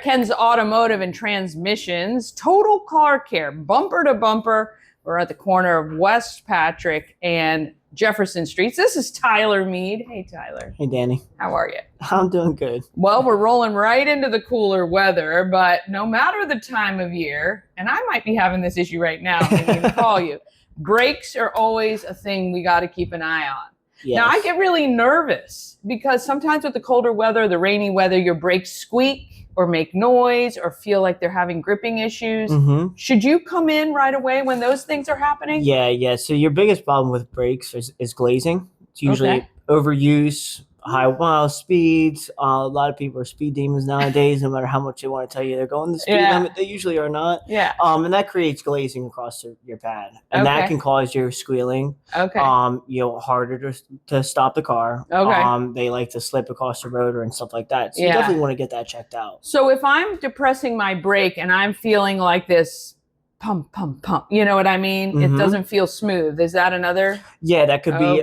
Ken's Automotive and Transmissions, total car care, bumper to bumper. We're at the corner of West Patrick and Jefferson Streets. This is Tyler Mead. Hey, Tyler. Hey, Danny. How are you? I'm doing good. Well, we're rolling right into the cooler weather, but no matter the time of year, and I might be having this issue right now, thinking to call you, brakes are always a thing we got to keep an eye on. Yes. Now, I get really nervous because sometimes with the colder weather, the rainy weather, your brakes squeak or make noise or feel like they're having gripping issues. Mm-hmm. Should you come in right away when those things are happening? Yeah. So your biggest problem with brakes is glazing. It's usually overuse, high mile speeds. A lot of people are speed demons nowadays. No matter how much they want to tell you they're going the speed limit, they usually are not. Yeah. And that creates glazing across your pad, and that can cause your squealing. Okay. Harder to stop the car. Okay. They like to slip across the road and stuff like that. So you definitely want to get that checked out. So if I'm depressing my brake and I'm feeling like this pump, pump, pump, you know what I mean? Mm-hmm. It doesn't feel smooth. Is that another? Yeah, that could be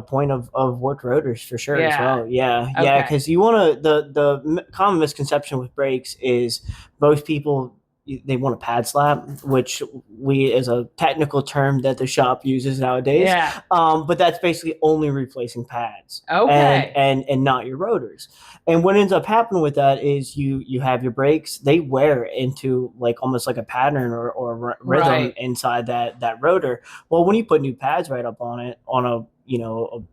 point of worked rotors for sure as well. Yeah, because you want to the common misconception with brakes is most people, they want a pad slap, which we is a technical term that the shop uses nowadays. Yeah. But that's basically only replacing pads. Okay. And not your rotors. And what ends up happening with that is you have your brakes, they wear into like almost like a pattern or rhythm inside that rotor. Well, when you put new pads right up on it on a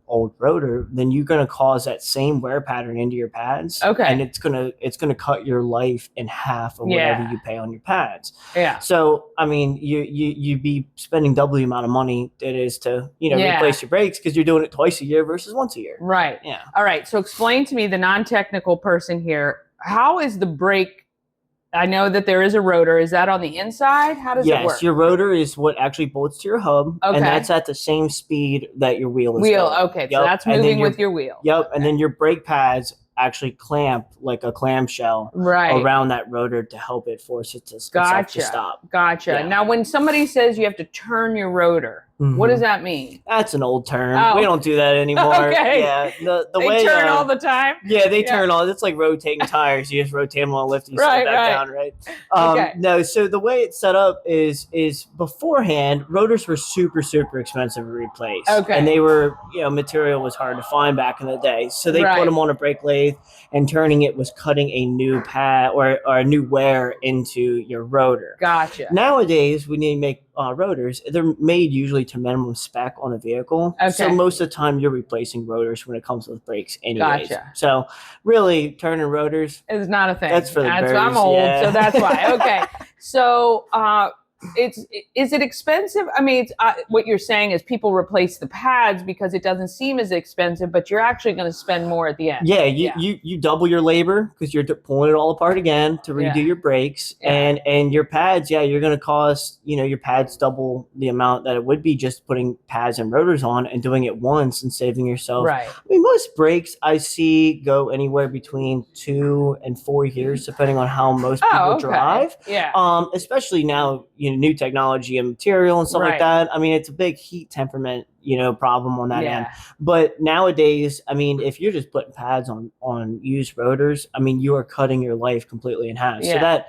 old rotor, then you're going to cause that same wear pattern into your pads. Okay. And it's going to cut your life in half of whatever you pay on your pads. Yeah. So, I mean, you'd be spending double the amount of money it is to, replace your brakes because you're doing it twice a year versus once a year. Right. Yeah. All right. So explain to me, the non-technical person here, how is the brake? I know that there is a rotor. Is that on the inside? How does it work? Yes, your rotor is what actually bolts to your hub, and that's at the same speed that your wheel is going. Okay, so that's moving with your wheel. Yep, and then your brake pads actually clamp like a clamshell around that rotor to help it force it to stop. Gotcha. Yeah. Now, when somebody says you have to turn your rotor, what does that mean? That's an old term. We don't do that anymore. Okay. Yeah. They turn all the time? Yeah, they turn all. It's like rotating tires. You just rotate them on a lift and you sit back down, right? No, so the way it's set up is beforehand, rotors were super, super expensive to replace. Okay. And they were, material was hard to find back in the day. So they put them on a brake lathe, and turning it was cutting a new pad or a new wear into your rotor. Gotcha. Nowadays, we need to make rotors. They're made usually to minimum spec on a vehicle. Okay. So most of the time you're replacing rotors when it comes with brakes anyways. Gotcha. So really turning rotors is not a thing. That's for the birds. I'm old, so that's why. Okay. So is it expensive? I mean, what you're saying is people replace the pads because it doesn't seem as expensive, but you're actually going to spend more at the end. Yeah, you double your labor because you're pulling it all apart again to redo your brakes, and your pads. Yeah, you're going to cost your pads double the amount that it would be just putting pads and rotors on and doing it once and saving yourself. Right. I mean, most brakes I see go anywhere between 2 and 4 years, depending on how most people drive. Yeah. Especially now, new technology and material and stuff like that. I mean, it's a big heat temperament, problem on that end. But nowadays, I mean, if you're just putting pads on used rotors, I mean, you are cutting your life completely in half. Yeah. So that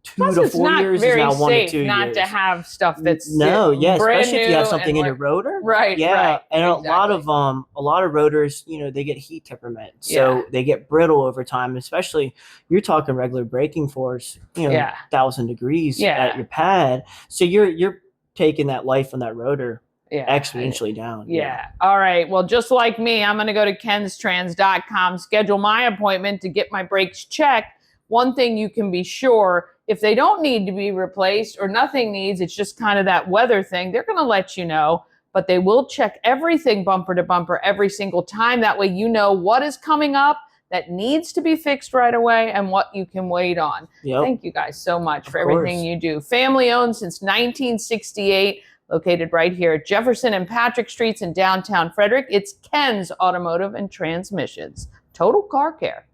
2 to 4 years is now 1 to 2 years. Not to have stuff that's especially if you have something in your rotor. Right. Yeah. Right, and a lot of rotors, they get heat temperament. So they get brittle over time, especially you're talking regular braking force, 1,000 degrees at your pad. So you're taking that life on that rotor exponentially down. Yeah. All right. Well, just like me, I'm going to go to kenstrans.com, schedule my appointment to get my brakes checked. One thing you can be sure, if they don't need to be replaced or nothing needs, it's just kind of that weather thing, they're going to let you know, but they will check everything bumper to bumper every single time. That way you know what is coming up that needs to be fixed right away and what you can wait on. Yep. Thank you guys so much for everything you do. Family owned since 1968, located right here at Jefferson and Patrick Streets in downtown Frederick. It's Ken's Automotive and Transmissions. Total car care.